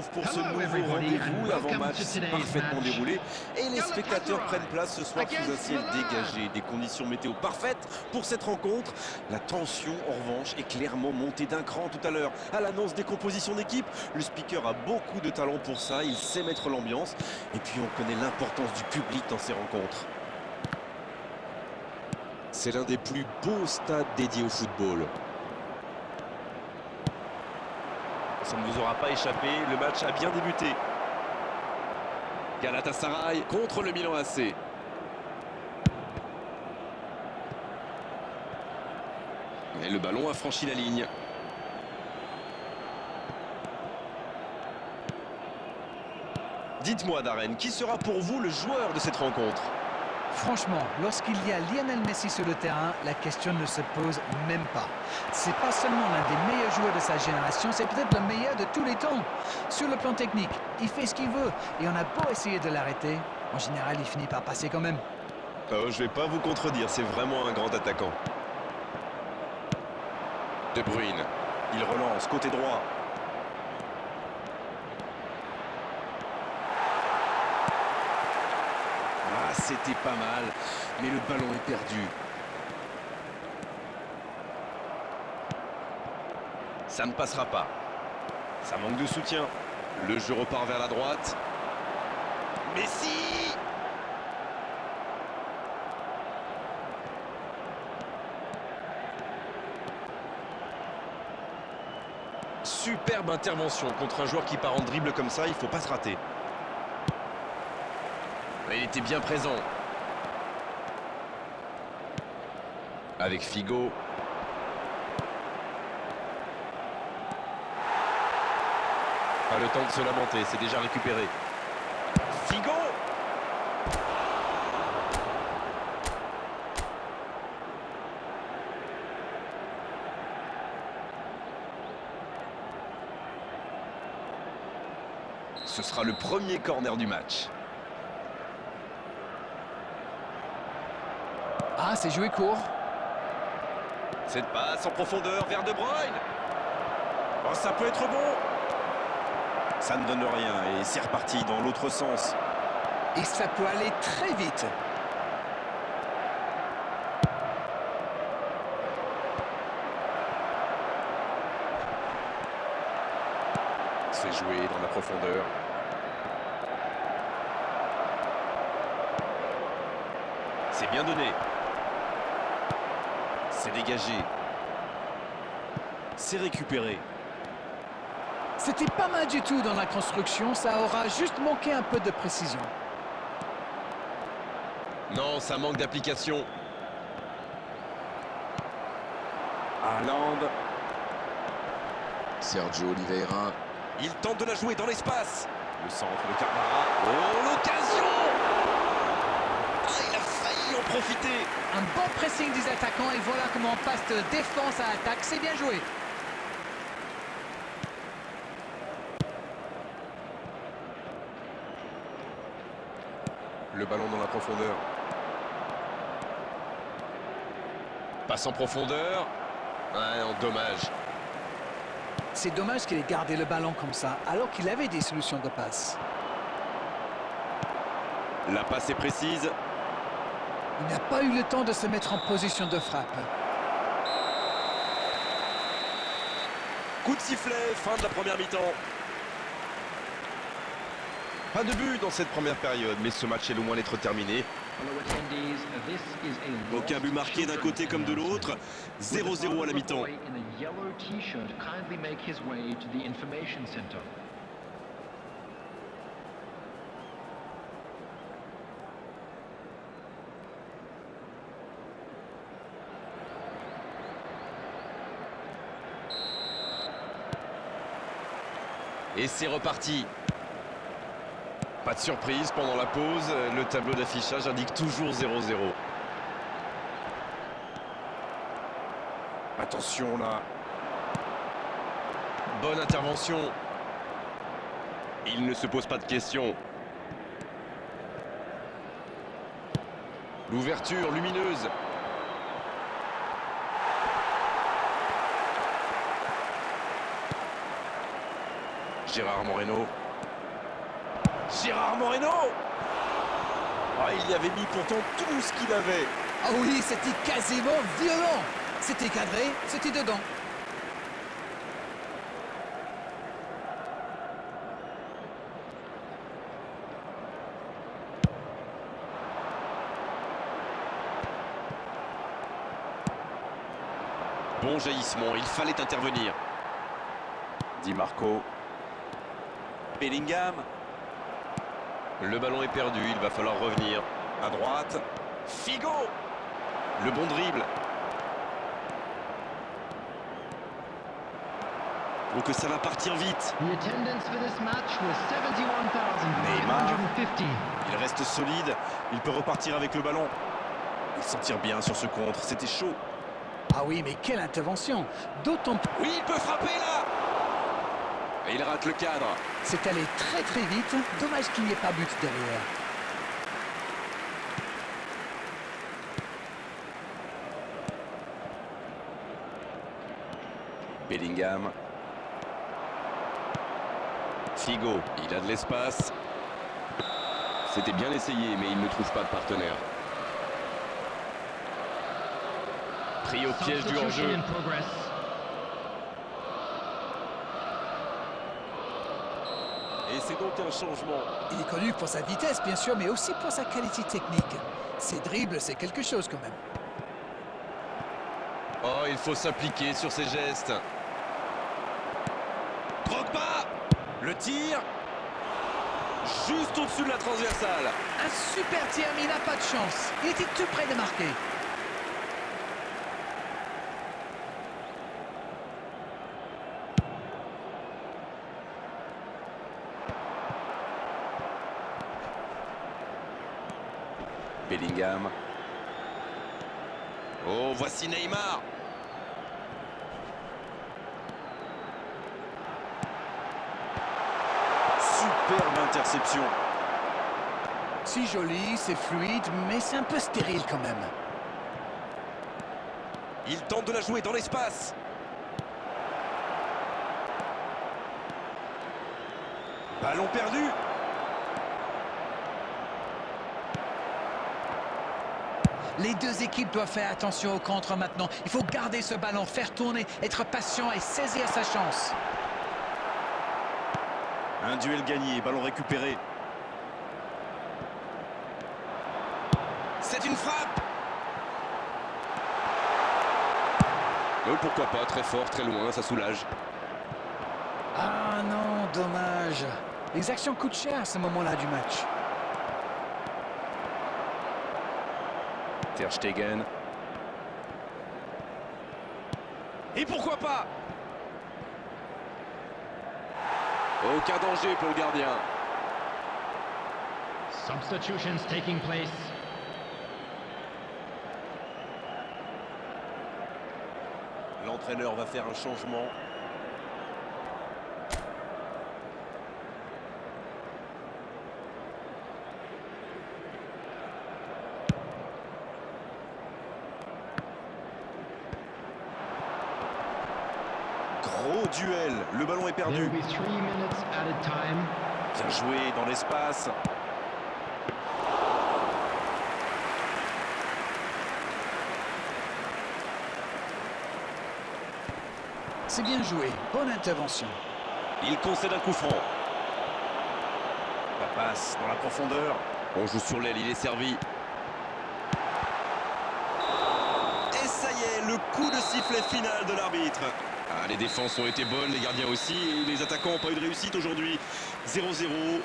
pour ce nouveau rendez-vous avant-match parfaitement déroulé et les spectateurs prennent place ce soir sous un ciel dégagé, des conditions météo parfaites pour cette rencontre. La tension en revanche est clairement montée d'un cran tout à l'heure à l'annonce des compositions d'équipe. Le speaker a beaucoup de talent pour ça, il sait mettre l'ambiance et puis on connaît l'importance du public dans ces rencontres. C'est l'un des plus beaux stades dédiés au football. Ça ne vous aura pas échappé, le match a bien débuté. Galatasaray contre le Milan AC. Et le ballon a franchi la ligne. Dites-moi Darren, qui sera pour vous le joueur de cette rencontre? Franchement, lorsqu'il y a Lionel Messi sur le terrain, la question ne se pose même pas. C'est pas seulement l'un des meilleurs joueurs de sa génération, c'est peut-être le meilleur de tous les temps. Sur le plan technique, il fait ce qu'il veut et on a beau essayer de l'arrêter, en général il finit par passer quand même. Je vais pas vous contredire, c'est vraiment un grand attaquant. De Bruyne, il relance côté droit. Ah, c'était pas mal, mais le ballon est perdu. Ça ne passera pas. Ça manque de soutien. Le jeu repart vers la droite. Messi! Superbe intervention contre un joueur qui part en dribble comme ça, il ne faut pas se rater. Il était bien présent. Avec Figo. Pas le temps de se lamenter, c'est déjà récupéré. Figo! Ce sera le premier corner du match. Ah, c'est joué court. Cette passe en profondeur vers De Bruyne. Oh, ça peut être bon. Ça ne donne rien et c'est reparti dans l'autre sens. Et ça peut aller très vite. C'est joué dans la profondeur. C'est bien donné. C'est dégagé. C'est récupéré. C'était pas mal du tout dans la construction, ça aura juste manqué un peu de précision. Non, ça manque d'application. Haaland. Sergio Oliveira. Il tente de la jouer dans l'espace. Le centre de Camara. Oh, l'occasion! Ah, il a failli en profiter. Un bon pressing des attaquants et voilà comment on passe de défense à attaque, c'est bien joué. Le ballon dans la profondeur. Passe en profondeur. Ouais, non, dommage. C'est dommage qu'il ait gardé le ballon comme ça, alors qu'il avait des solutions de passe. La passe est précise. Il n'a pas eu le temps de se mettre en position de frappe. Coup de sifflet, fin de la première mi-temps. Pas de but dans cette première période, mais ce match est loin d'être terminé. Aucun but marqué d'un côté comme de l'autre. 0-0 à la mi-temps. Et c'est reparti. Pas de surprise pendant la pause, le tableau d'affichage indique toujours 0-0. Attention là. Bonne intervention. Il ne se pose pas de questions. L'ouverture lumineuse. Gérard Moreno. Gérard Moreno. Ah, il y avait mis pourtant tout ce qu'il avait. Ah oui, c'était quasiment violent. C'était cadré, c'était dedans. Bon jaillissement, il fallait intervenir. Di Marco. Bellingham. Le ballon est perdu, il va falloir revenir. À droite. Figo. Le bon dribble. Oh, que ça va partir vite. Neymar. Il reste solide. Il peut repartir avec le ballon. Il s'en tire bien sur ce contre. C'était chaud. Ah oui, mais quelle intervention. D'autant plus... Oui, il peut frapper là. Et il rate le cadre. C'est allé très très vite. Dommage qu'il n'y ait pas but derrière. Bellingham. Figo, il a de l'espace. C'était bien essayé, mais il ne trouve pas de partenaire. Pris au piège du hors-jeu. Et c'est donc un changement. Il est connu pour sa vitesse, bien sûr, mais aussi pour sa qualité technique. Ses dribbles, c'est quelque chose quand même. Oh, il faut s'appliquer sur ses gestes. Drogba. Le tir. Juste au-dessus de la transversale. Un super tir, mais il n'a pas de chance. Il était tout près de marquer. Bellingham. Oh, voici Neymar. Superbe interception. Si joli, c'est fluide, mais c'est un peu stérile quand même. Il tente de la jouer dans l'espace. Ballon perdu. Les deux équipes doivent faire attention au contre maintenant. Il faut garder ce ballon, faire tourner, être patient et saisir sa chance. Un duel gagné, ballon récupéré. C'est une frappe. Pourquoi pas, très fort, très loin, ça soulage. Ah non, dommage. Les actions coûtent cher à ce moment-là du match. Ter Stegen. Et pourquoi pas? Aucun danger pour le gardien. Substitutions taking place. L'entraîneur va faire un changement. Gros duel, le ballon est perdu. Bien joué dans l'espace. C'est bien joué, bonne intervention. Il concède un coup franc. La passe dans la profondeur. On joue sur l'aile, il est servi. Et ça y est, le coup de sifflet final de l'arbitre. Ah, les défenses ont été bonnes, les gardiens aussi, et les attaquants n'ont pas eu de réussite aujourd'hui. 0-0.